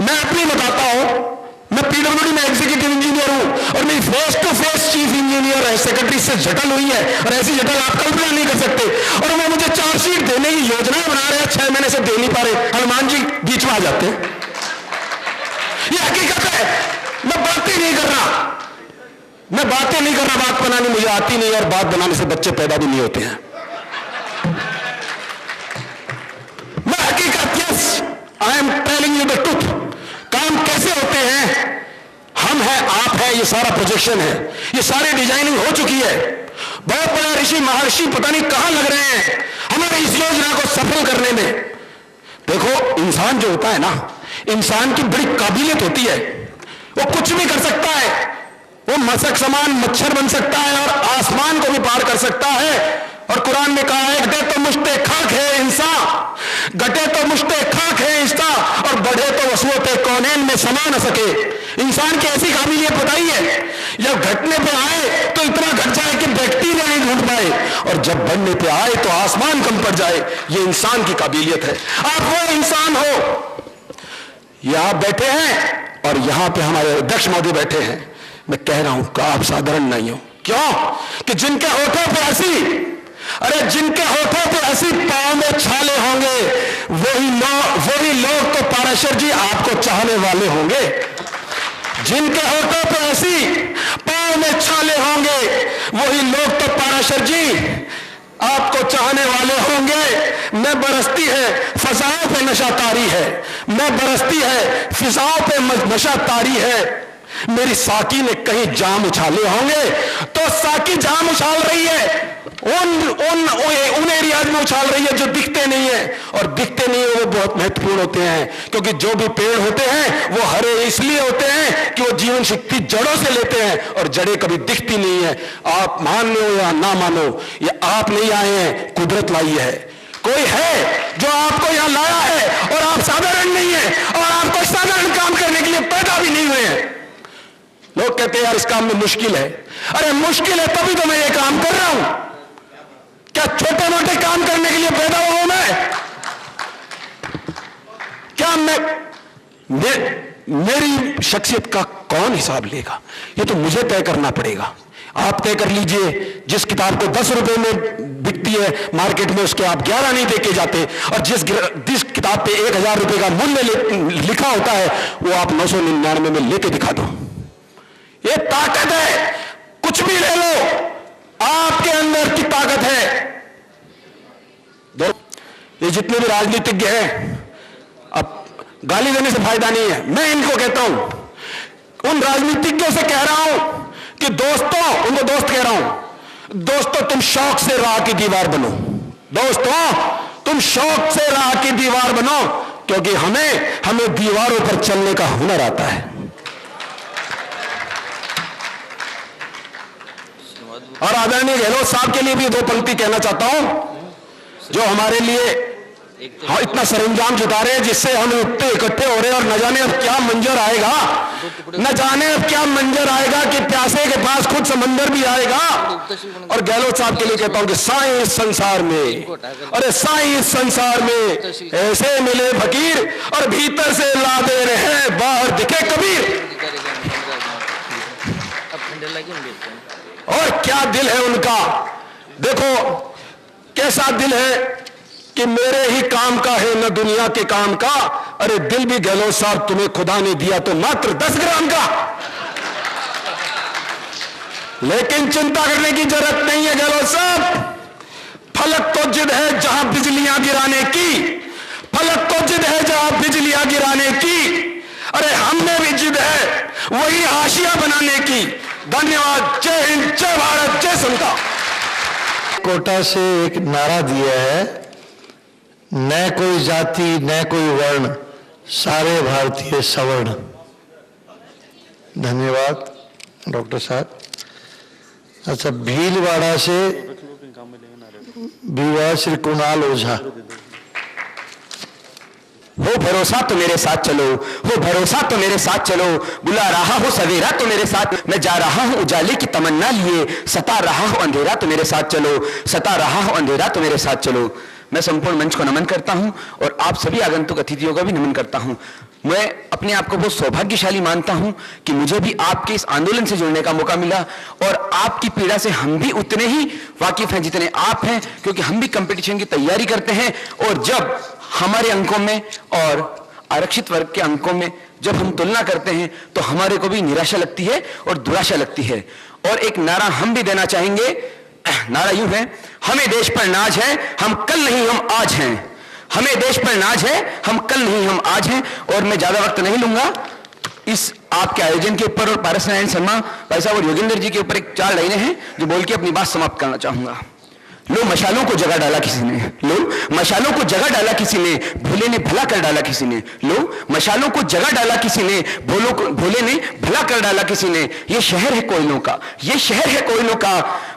मैं अपनी बताता हूं, मैं पीडब्ल्यूडी में एग्जीक्यूटिव इंजीनियर हूं और मेरी face to face chief engineer है सेक्रेटरी से जटल हुई है, और ऐसी जटल आप कल्पना नहीं कर सकते। और वो मुझे चार्जशीट देने की योजना बना रहे हैं, 6 महीने से दे नहीं पा रहे। हनुमान जी बीच में आ जाते हैं। ये हकीकत है, मैं बातें नहीं कर रहा, बात बनानी मुझे आती नहीं, और बात बनाने से बच्चे पैदा भी नहीं होते हैं। मैं हकीकत, yes I am telling you the truth. काम कैसे होते हैं, हम हैं, आप हैं, ये सारा प्रोजेक्शन है, ये सारी डिजाइनिंग हो चुकी है। बहुत बड़ा ऋषि महर्षि पता नहीं कहां लग रहे हैं हमारे इस योजना को सफल करने में। देखो, इंसान जो होता है ना, इंसान की बड़ी काबिलियत होती है, वो कुछ भी कर सकता है। वो मशक समान मच्छर बन सकता है और आसमान को भी पार कर सकता है। और कुरान में कहा है, घटे तो मुश्ते खाक है इंसान, घटे तो मुश्ते खाक है इंसान, और बढ़े तो वसूते कौनैन में समा न सके। इंसान की ऐसी काबिलियत बताइए, जब घटने पे आए तो इतना घट जाए कि बैक्टीरिया नहीं ढूंढ पाए, और जब बढ़ने पे आए तो आसमान कम पड़ जाए। ये इंसान की काबिलियत है। आप वो इंसान हो, यहां बैठे हैं और यहां पे हमारे अध्यक्ष महोदय बैठे हैं। मैं कह रहा हूं कि आप साधारण नहीं हो। क्यों? कि जिनके होठों पे हंसी, अरे जिनके होठों पे हंसी पांव में छाले होंगे, वही लोग तो पाराशर जी आपको चाहने वाले होंगे। जिनके होठों पे हंसी पांव में छाले होंगे, वही लोग तो पाराशर जी आपको चाहने वाले होंगे। मैं बरसती है फिजाओं पे नशा तारी है, मैं बरसती है फिजाओं पे नशा तारी है। मेरी साकी ने कहीं जाम उछाले होंगे, तो साकी जाम उछाल रही है उन एरियाज में उछाल रही है जो दिखते नहीं है, और दिखते नहीं है वो बहुत महत्वपूर्ण होते हैं। क्योंकि जो भी पेड़ होते हैं वो हरे इसलिए होते हैं कि वो जीवन शक्ति जड़ों से लेते हैं, और जड़ें कभी दिखती नहीं है। आप मान लो या ना मानो, ये आप नहीं आए हैं, कुदरत लाई है। कोई है जो आपको यहां लाया है, और आप साधारण नहीं है, और आपको साधारण काम करने के लिए पैदा भी नहीं हुए हैं। लोग कहते हैं यार इस काम में मुश्किल है। अरे मुश्किल है तभी तो मैं ये काम कर रहा हूं। क्या छोटे मोटे काम करने के लिए पैदा हुआ हूं मैं? क्या मेरी शख्सियत का कौन हिसाब लेगा? ये तो मुझे तय करना पड़ेगा। आप तय कर लीजिए, जिस किताब को 10 रुपए में बिकती है मार्केट में, उसके आप 11 नहीं देके जाते, और जिस किताब पे 1000 रुपए का मूल्य लिखा होता है वो आप 999 में लेके दिखा दो। ये ताकत है, कुछ भी ले लो, आपके अंदर की ताकत है। ये जितने भी राजनीतिज्ञ हैं, अब गाली देने से फायदा नहीं है, मैं इनको कहता हूं, उन राजनीतिज्ञों से कह रहा हूं कि दोस्तों, उनको दोस्त कह रहा हूं, दोस्तों तुम शौक से राह की दीवार बनो। दोस्तों तुम शौक से राह की दीवार बनो, क्योंकि हमें दीवारों पर चलने का हुनर आता है। और आदरणीय गहलोत साहब के लिए भी 2 पंक्ति कहना चाहता हूं, जो हमारे लिए इतना सरंजाम जुटा रहे हैं, जिससे हम इतने इकट्ठे हो रहे हैं, और न जाने अब क्या मंजर आएगा, न जाने अब क्या मंजर आएगा कि प्यासे के पास खुद समंदर भी आएगा। और गहलोत साहब के लिए कहता हूं कि साईं इस संसार में, अरे साईं इस संसार में ऐसे मिले फकीर, और भीतर से ला दे रहे बाहर दिखे कबीर। और क्या दिल है उनका, देखो कैसा दिल है कि मेरे ही काम का है न दुनिया के काम का। अरे दिल भी गहलोत साहब तुम्हें खुदा ने दिया तो मात्र 10 ग्राम का। लेकिन चिंता करने की जरूरत नहीं है गहलोत साहब, फलक तो जिद है जहां बिजलियां गिराने की, फलक तो जिद है जहां बिजलियां गिराने की। अरे हमने भी जिद है वही हाशिया बनाने की। धन्यवाद। जय हिंद, जय भारत, जय समता। कोटा से एक नारा दिया है, न कोई जाति न कोई वर्ण, सारे भारतीय सवर्ण। धन्यवाद डॉक्टर साहब। अच्छा, भीलवाड़ा से विवाह श्री कुणाल ओझा। हो भरोसा तो मेरे साथ चलो, हो भरोसा तो मेरे साथ चलो, बुला रहा हो सवेरा तो मेरे साथ, मैं जा रहा हूं उजाले की तमन्ना लिए, सता रहा हो अंधेरा तो मेरे साथ चलो, सता रहा हो अंधेरा तो मेरे साथ चलो। मैं संपूर्ण मंच को नमन करता हूं और आप सभी आगंतुक अतिथियों का भी नमन करता हूं। मैं अपने आप को बहुत सौभाग्यशाली मानता हूं कि मुझे भी आपके इस आंदोलन से जुड़ने का मौका मिला, और आपकी पीड़ा से हम भी उतने ही वाकिफ हैं जितने आप हैं, क्योंकि हम भी कंपटीशन की तैयारी करते हैं। और जब हमारे अंकों में और आरक्षित वर्ग के अंकों में जब हम तुलना करते हैं तो हमारे को भी निराशा लगती है और दुराशा लगती है। और एक नारा हम भी देना चाहेंगे, नारा यूं है, हमें देश पर नाज है, हम कल नहीं हम आज हैं। हमें देश पर नाज है, हम कल नहीं हम आज हैं। और मैं ज्यादा वक्त नहीं लूंगा इस आपके आयोजन के ऊपर, और पारस नारायण शर्मा भाई साहब और योगेंद्र जी के ऊपर एक 4 लाइनें हैं जो बोल के अपनी बात समाप्त करना चाहूंगा। लो मशालों को जगा डाला किसी ने, लो मशालों को जगा डाला किसी ने, भोले ने भला कर डाला किसी ने। लो मशालों को जगा डाला किसी ने, भोले ने भला कर डाला किसी ने। ये शहर है कोयलों का, ये शहर है कोयलों का,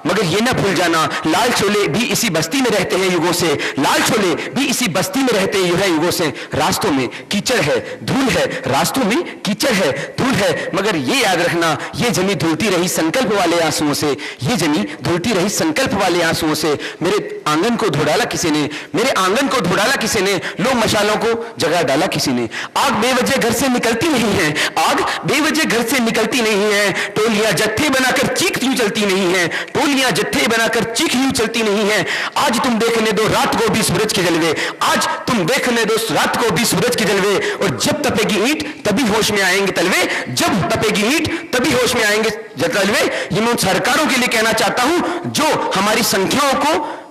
मगर ये ना भूल जाना लाल चोले भी इसी बस्ती में रहते हैं युगों से। लाल चोले भी इसी बस्ती में रहते हैं युगों से। रास्तों में कीचड़ है, धूल है, रास्तों में कीचड़ है, धूल है, मगर ये याद रखना, ये जमी धुलती रही संकल्प वाले आंसुओं से। ये जमी धुलती रही संकल्प वाले आंसुओं से। मेरे आंगन को धो डाला किसी ने, मेरे आंगन को धो डाला किसी ने। लो मशालों को जगा डाला किसी ने। आग बेवजह घर से निकलती नहीं है, आग बेवजह घर से निकलती नहीं है। टोलियां जत्थे बनाकर चीख यूं चलती नहीं है, टोलियां जत्थे बनाकर चीख यूं चलती नहीं है। आज तुम देखने दो रात को भी सूरज के जलवे, आज तुम देखने दो रात को भी सूरज के जलवे। और जब तपेगी ईंट तभी होश में आएंगे तलवे, जब तपेगी ईंट तभी होश में आएंगे तलवे। ये मैं उन सरकारों के लिए कहना चाहता हूं जो हमारी संख्याओं को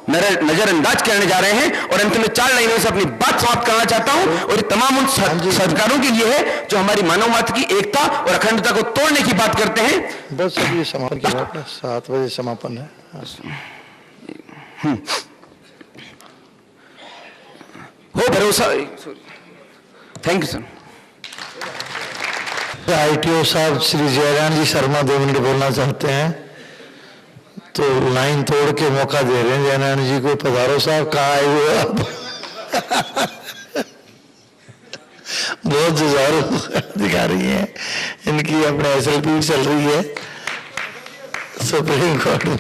नजरअंदाज करने जा रहे हैं। और अंत में 4 लाइनों से अपनी बात समाप्त करना चाहता हूं, और ये तमाम उन सरकारों के लिए है जो हमारी मानववाद की एकता और अखंडता को तोड़ने की बात करते हैं। बस अभी समापन की बात है, 7 बजे समापन है। हो भरोसा, थैंक यू सर। ITO साहब श्री जयराम जी शर्मा 2 मिनट बोलना चाहते हैं, तो लाइन तोड़ के मौका दे रहे हैं जयनारायण जी को। पधारो साहब, कहाँ आए हुए आप? बहुत जुझारू दिखा रही हैं, इनकी अपने SLP चल रही है सुप्रीम कोर्ट में।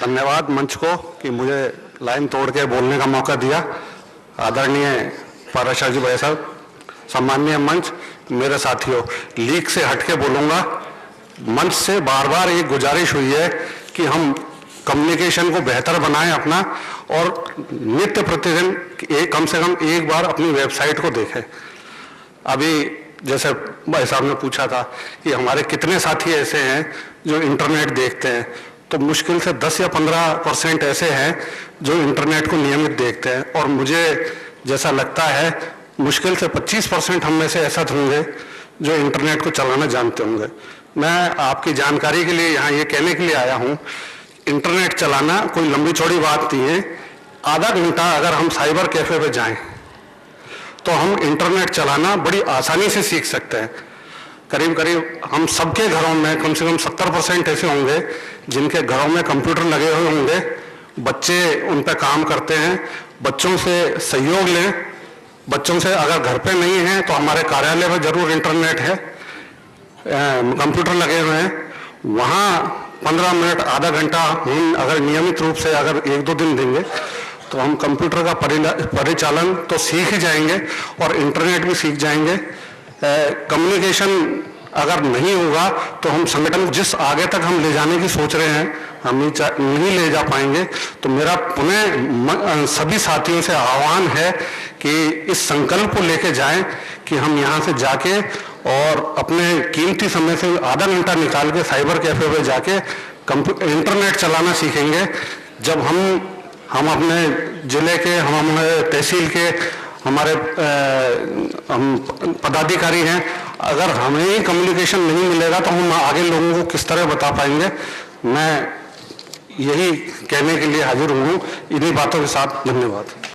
धन्यवाद मंच को कि मुझे लाइन तोड़ के बोलने का मौका दिया। आदरणीय पारस जी भाई साहब, सम्माननीय मंच, मेरे साथियों, लीक से हटके बोलूंगा। मंच से बार बार एक गुजारिश हुई है कि हम कम्युनिकेशन को बेहतर बनाएं अपना, और नित्य प्रतिदिन कम से कम एक बार अपनी वेबसाइट को देखें। अभी जैसे भाई साहब ने पूछा था कि हमारे कितने साथी ऐसे हैं जो इंटरनेट देखते हैं, तो मुश्किल से 10 या 15% ऐसे हैं जो इंटरनेट को नियमित देखते हैं। और मुझे जैसा लगता है मुश्किल से 25% हम में से ऐसा होंगे जो इंटरनेट को चलाना जानते होंगे। मैं आपकी जानकारी के लिए यहाँ ये कहने के लिए आया हूँ, इंटरनेट चलाना कोई लंबी चौड़ी बात नहीं है। आधा घंटा अगर हम साइबर कैफे पे जाएं तो हम इंटरनेट चलाना बड़ी आसानी से सीख सकते हैं। करीब करीब हम सबके घरों में कम से कम 70% ऐसे होंगे जिनके घरों में कंप्यूटर लगे हुए होंगे, बच्चे उन पर काम करते हैं। बच्चों से सहयोग लें, बच्चों से अगर घर पे नहीं है तो हमारे कार्यालय में जरूर इंटरनेट है, कंप्यूटर लगे हुए हैं, वहाँ 15 मिनट आधा घंटा हम अगर नियमित रूप से अगर 1-2 दिन देंगे तो हम कंप्यूटर का परिचालन तो सीख ही जाएंगे और इंटरनेट भी सीख जाएंगे। कम्युनिकेशन अगर नहीं होगा तो हम संगठन जिस आगे तक हम ले जाने की सोच रहे हैं हम नहीं ले जा पाएंगे। तो मेरा पुनः सभी साथियों से आह्वान है कि इस संकल्प को लेके जाएं कि हम यहाँ से जाके और अपने कीमती समय से आधा घंटा निकाल के साइबर कैफे पे जाके इंटरनेट चलाना सीखेंगे। जब हम अपने जिले के, हम हमारे तहसील के हमारे हम पदाधिकारी हैं, अगर हमें ही कम्युनिकेशन नहीं मिलेगा तो हम आगे लोगों को किस तरह बता पाएंगे। मैं यही कहने के लिए हाजिर हूँ। इन्हीं बातों के साथ धन्यवाद।